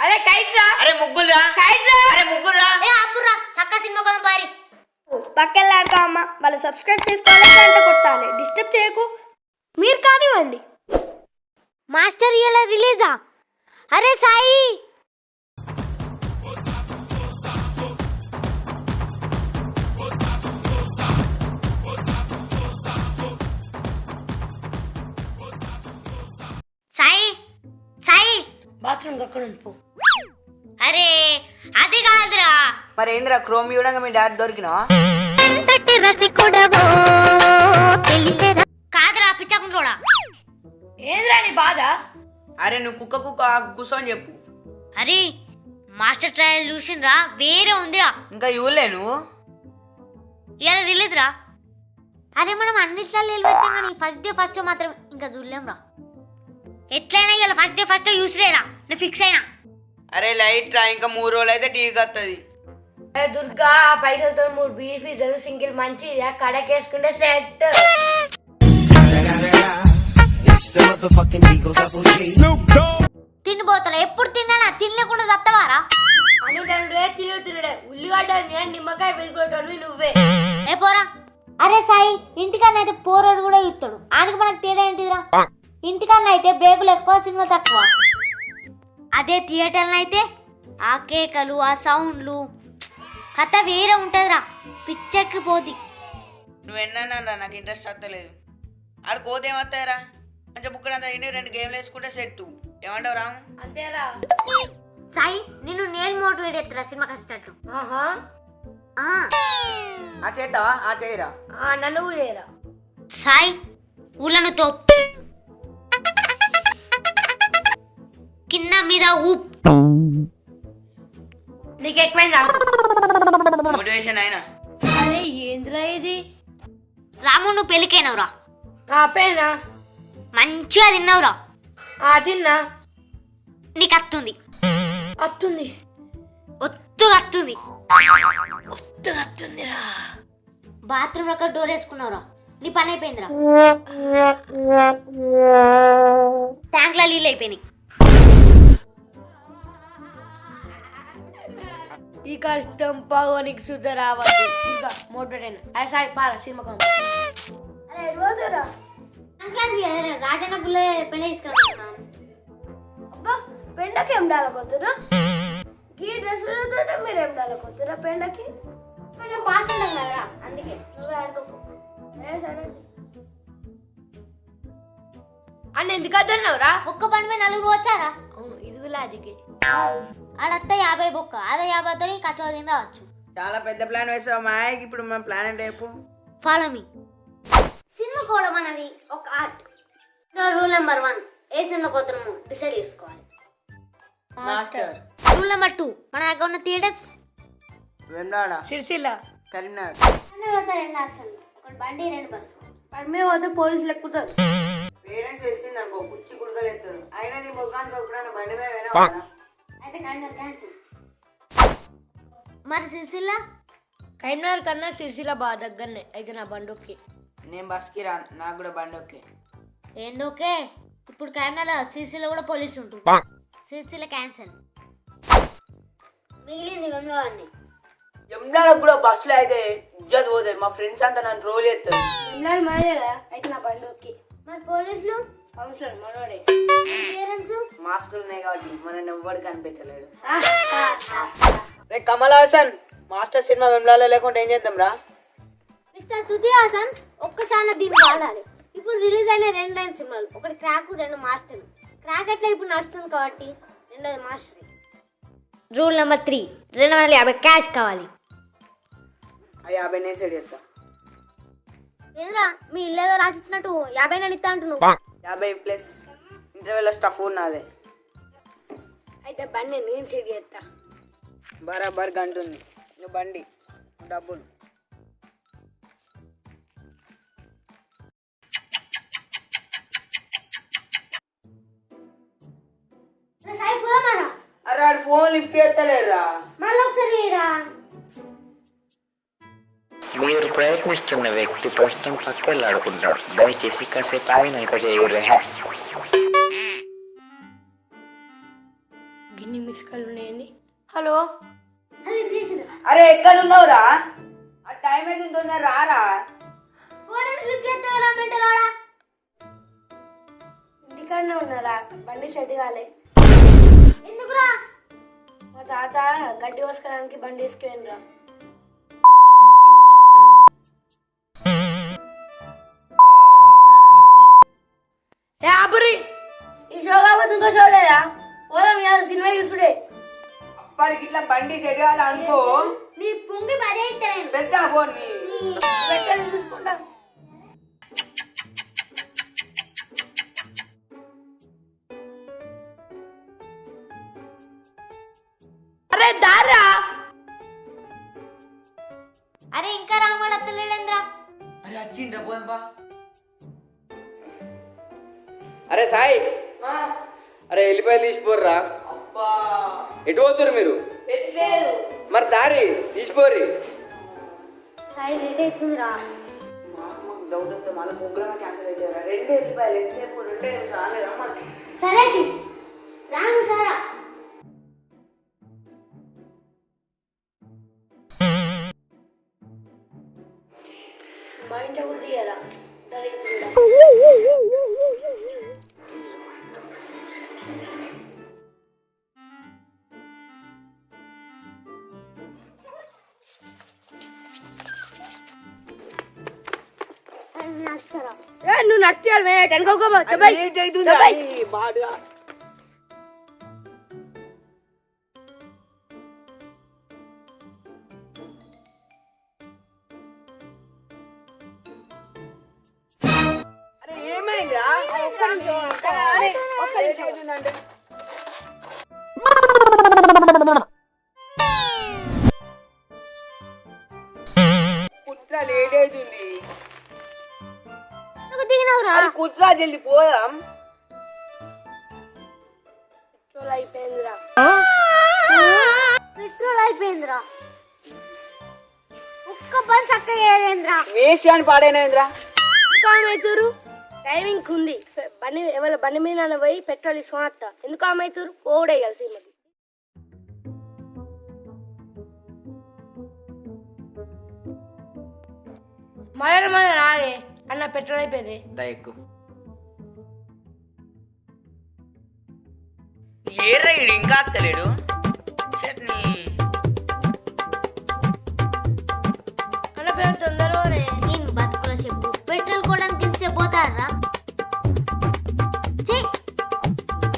అరే కైట్ రా, అరే ముగ్గులురా, కైట్ రా, అరే ముగ్గులురా. ఏ ఆపురా సక్క సినిమా కోసం పారి. పక్కెళ్ళాడుతా అమ్మ, వాళ్ళు సబ్స్క్రైబ్ చేసుకోవాలి, గంట కొట్టాలి, డిస్టర్బ్ చేయకు. మీరు కానివ్వండి. మాస్టర్ ఇలా రిలీజా? అరే సాయి సాయి సాయి బాత్రూమ్ అక్కడ పో. అరే అది కాదురా. మరి ఏంద్రా క్రోమ్ చూడంగా మీ డాడీ దొరికినా? కాదురా పిచ్చకుండా. ఏంద్రా నీ బాధ? అరే నువ్వు కుక్క కుక్క కూర్చొని చెప్పు. అరే మాస్టర్ ట్రయల్ చూసిండ్రా, వేరే ఉందిరా. ఇంకా ఇవ్వలే నువ్వు? ఇలా రిలీజ్ రా. అరే మనం అన్నిట్లో నిలబెట్టాం కానీ ఫస్ట్ డే మాత్రం ఇంకా చూడలేం రా. ఎట్లయినా ఇలా ఫస్ట్ డే చూసిరేరా, నేను ఫిక్స్ అయినా. అరే లైట్ రా, ఇంకా 3 రోజులు అయితే టీవీకి వస్తుంది. దుర్గా పైసలతో 3 బీర్ ఫీజులు సింగిల్ మంచి కడకేసుకుంటే సెట్. తినిపోతున్నా, ఎప్పుడు తిన్నానా? తినలేకుండా తత్తవారా? అనుడే తినుడే ఉల్లిగడ్డ నిమ్మకాయ పెట్టుకోవటం నువ్వే. ఏ పోరా. అరే సాయి, ఇంటికన్నా అయితే పోరాడు కూడా ఇస్తాడు, ఆయనకి మనకు తేడా ఏంటిదిరా? ఇంటికన్నా అయితే బ్రేకులు ఎక్కువ, సినిమా తక్కువ. అదే థియేటర్లో అయితే ఆ కేకలు, ఆ సౌండ్లు, కథ వేరే ఉంటుందిరా, పిచ్చెక్కిపోద్ది. నువ్వు ఎన్నా నాకు ఇంట్రెస్ట్ వస్తలేదు. ఆడ కోదేమవుతాయరా? మంచిగా బుక్కడంతా అయినా 2 గేమ్లు వేసుకుంటే సెట్. ఏమంటావు రాము? అంతేరా సాయి, నేను మోటివేట్ చేస్తారా సినిమా కష్టట్లు. ఆ చేద్దావా? ఆ చేయరా, నన్ను చేయరా. సాయి ఊళ్ళను తో కింద మీద ఊప్. నీకు ఎక్కువైందా మోటివేషన్ అయినా? అరే ఏంద్రా ఇది? రాము నువ్వు పెళ్ళికైనవురా? పేనా మంచిగా తిన్నావురా? తిన్నా. నీకు అత్తుంది ఒత్తుగా బాత్రూమ్ అక్కడ డోర్ వేసుకున్నావురా, నీ పని అయిపోయిందిరా. ట్యాంక్లో నీళ్ళు అయిపోయినాయి. ఈ కష్టం పగోనికి శుద్ధ రావాలి. ఇంకా మోటైన సాయి పారా సినిమా. రాజన్న గుళ్ళ పెళ్ళి తీసుకున్నాను. అబ్బా, పెండకి ఏం డాలకొద్దురా? ఈ డ్రెస్సులతో మీరు ఏం డాలకొద్దురా? పెండకి కొంచెం పాస్ ఉన్నాం కదరా, అందుకే నువ్వు ఆడుకోకు. సరే అన్న ఎందుకు వద్దన్నావురా? ఒక్క పని మీద 4 వచ్చారా? అవును, ఇదిగులా అదికి ఆడత్త 50 బొక్క, అదే 50తో కచ్చో తిని రావచ్చు. చాలా పెద్ద ప్లాన్ వేసావు మాయకి. ఇప్పుడు మన ప్లాన్ అంటే చెప్పు. Follow me. సినిమా కూడా మనది ఒక ఆర్ట్. రూల్ నెంబర్ 1, ఏ సినిమా కోసము డిసైడ్ చేసుకోవాలి. మాస్టర్. రూల్ నెంబర్ 2, మన దగ్గర ఉన్న థియేటర్స్ వెండాడ, సిరిసిల్ల, కరీంనగర్. 2 ఆప్షన్లు, ఒకటి బండి 2 బస్సు. పడిమే పోతే పోలీసులు ఎక్కుతారు. పేరెంట్స్ తెలిసింది అనుకో, కుచ్చి గుడకలు ఎత్తారు. అయినా నీ ముఖానికి ఒకటి బండి మీద వేనా? అయితే కరీంనగర్ క్యాన్సిల్. మరి సిరిసిల్ల? కరీంనగర్ కన్నా సిరిసిల్ల బాగా దగ్గరనే. అయితే నా బండి ఓకే. నేను బస్కి రా, నాకు కూడా బండి ఓకే. ఏందోకే? ఇప్పుడు కరీంనగర్ సిరిసిల్ల కూడా పోలీసులు ఉంటుంది. సిరిసిల్ల క్యాన్సిల్. మిగిలింది వెమ్లవాడిని. ఎమ్నాలకు కూడా బస్సులో అయితే ఇజ్జత్ పోతాయి. మా ఫ్రెండ్స్ అంతా నన్ను రోల్ చేస్తారు. వెమ్లాడు మనదే కదా, అయితే నా బండి ఓకే. మరి పోలీసులు? కౌన్సిలర్ మనోడే. పేరెంట్స్ మాస్కులు ఉన్నాయి కాబట్టి మనల్ని ఎవ్వడు కనిపెట్టలేడు. రే కమల్ హాసన్, మాస్టర్ సినిమా వెమ్లాలో లేకుండా ఏం చేద్దాం రా? మిస్టర్ శృతి హాసన్, ఒక్కసారి దీన్ని వాడాలి. ఇప్పుడు రిలీజ్ అయిన 2 లైన్ సినిమాలు, ఒకటి క్రాక్, 2 మాస్టర్. క్రాక్ ఎట్లా ఇప్పుడు నడుస్తుంది కాబట్టి 2వ మాస్టర్. రూల్ నెంబర్ 3, 250 క్యాష్ కావాలి. 50 నేను సెట్ చేస్తా. ఏంద్రా మీ ఇల్లు ఏదో రాసిచ్చినట్టు 50 నేను ఇస్తా అంటున్నావు. 50 ప్లస్ ఇంటర్వెల్ స్టఫ్ ఉన్నదే. అయితే బండి నేను సెట్ చేస్తా. బరాబర్ గంటుంది. నువ్వు బండి, డబ్బులు. అరే ఆడు ఫోన్ లిఫ్ట్ చేస్తలేరా? మళ్ళీ ఒకసారి మీరు ప్రయత్నిస్తున్న వ్యక్తి ప్రస్తుతం పక్కలాడుకుంటాడు. దయచేసి కాసేపు ఆగినాక చేయరే. గిన్ని మిస్ కాల్ ఉన్నాయండి. హలో అది చేసిరా అరే ఎక్కడ ఉన్నావురా? ఆ టైం అయితే తొందర రారా. ఫోన్ లిఫ్ట్ చేస్తారా మెంటలాడా? ఇంటికాడనే ఉన్నారా? బండి సెట్ కాలే. ఎందుకురా? మా తాత గడ్డి వసుకోవడానికి బండి వేసుకుపోయినరా. ఏ ఆపురి, ఈ షో కాబట్టి ఇంకో షో లేదా? పోదాం ఇవాళ సినిమా చూసుడే. అప్పటికి ఇట్లా బండి సెట్ కావాలనుకో నీ పుంగి మరీ అయితే నేను పెట్టా ఫోన్ ని. పెట్టాలి చూసుకుంటా. అరే దారా, అరే ఇంకా రామాడు అత్తలేడేంద్రా? అరే వచ్చిండ్రా పోయంపా. అరే సాయి, అరే వెళ్ళిపోయి తీసిపోర్రా. అబ్బా ఎటు పోతురు మీరు? పెట్టలేదు. మరి దారి తీసిపోర్రి. సాయి లేట్ అవుతుందిరా. మాకు డౌట్ వస్తే మళ్ళీ ప్రోగ్రామ్ క్యాన్సిల్ అవుతుంది. 2 రూపాయలు ఎంతసేపు 2 నిమిషాలు రాలే రమ్మని. సరే రాను రారా. మా ఇంట్లో కూడా తీయరా దరిద్రుడా. నువ్వు నడిచేయాలి మే టెన్కోబా. లేట్ అవుతుంది అది బాగా. అరే ఏమైందిరా? ఒక్క నిమిషం లేట్ అవుతుందంటే కుట్ర లేట్ అవుతుంది. ఎందుకు దిగినావురా? అరే కుట్రా జల్ది పోదాం. పెట్రోల్ అయిపోయిందిరా. పెట్రోల్ అయిపోయిందిరా. ఒక్క బస్ చక్కగా ఏరేంద్రా. వేసి అని పాడైనా ఇంకా ఆమెతురు టైమింగ్ ఉంది. బండి ఎవరి బండి మీద పోయి పెట్రోల్ తీసుకొని వస్తా. ఎందుకు ఆమెతురు పోడే కలిసి మరి. మన రాదే అన్న పెట్రోల్ అయిపోయింది. దయకు ఏ రైడ్ ఇంకా అత్తలేడు చట్నీ. అన్న కొంచెం తొందరగానే. నేను బతుకుల చెప్పు పెట్రోల్ కొనడానికి ఇంతసేపు పోతారా?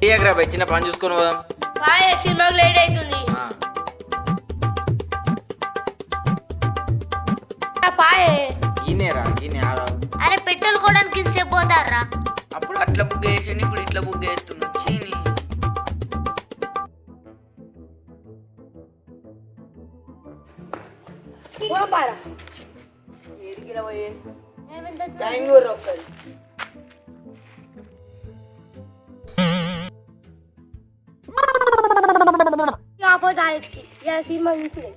టీయగ్రా బై, చిన్న పని చూసుకొని పోదాం. బాయ్, సినిమాకి లేట్ అవుతుంది. పాయే ఈయనేరా ఈయనే. అరే పెట్రోల్ కొనడానికి ఇంతసేపు పోతారా? అప్పుడు అట్లా బుక్ చేసింది, ఇప్పుడు ఇట్లా బుక్ చేస్తున్నా. చీని పారా ఏడికిరా పోయేది? టైం చూడరా ఒకసారి. ఆపోజిట్కి ఇలా సినిమా చూసుడే.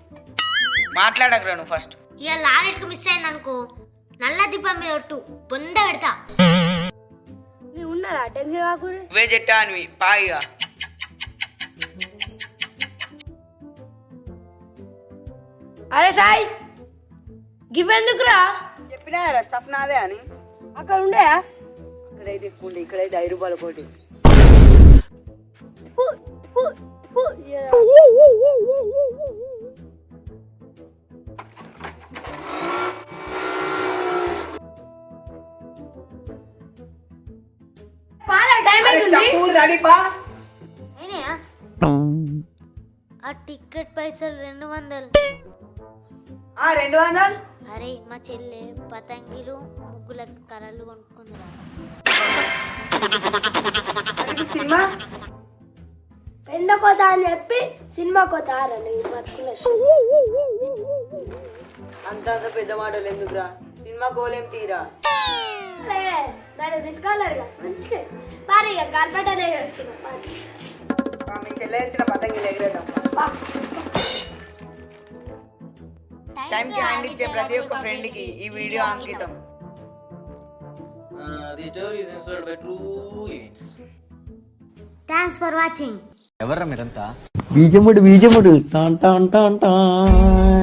మాట్లాడకరా నువ్వు ఫస్ట్. ఇక లారెట్కి మిస్ అయింది అనుకో, నల్ల దీపం మీద ఒట్టు బొంద పెడతా. మీరు ఉన్నారా? టెన్షన్ కాకుండా. నువ్వే చెట్టా అనివి పాయిగా. అరే సాయి, గివెందుకురా? చెప్పినా స్టఫ్ నాదే అని. అక్కడ ఉండే అక్కడైతే ఎక్కువ ఉండే, ఇక్కడైతే 5 రూపాయల కోటి. రెడీ పా. అయినాయా? ఆ టికెట్ పైసలు 200. 200. అరే మా చెల్లె పతంగిలు ముగ్గులకు కలర్లు కొనుక్కుందిరా. సినిమా ఎండ కోత అని చెప్పి సినిమా కోత ఆరని బతుకుల అంత అంత పెద్ద మాటలు ఎందుకురా? సినిమా గోలేం తీరా. దాన్ని తీసుకోలేరుగా మంచిగా పారి ఇక కార్పెంటర్ వేస్తున్నాం. మీ చెల్లె ఇచ్చిన పతంగిలు ఎగరేద్దాం. టైంకి హ్యాండ్ ఇచ్చే ప్రతి ఒక్క ఫ్రెండ్ కి ఈ వీడియో అంకితం. The story is inspired by true events. Thanks for watching. ఎవర్రా మీరంతా బీజముడు టాన్ టాన్ టాన్ టాన్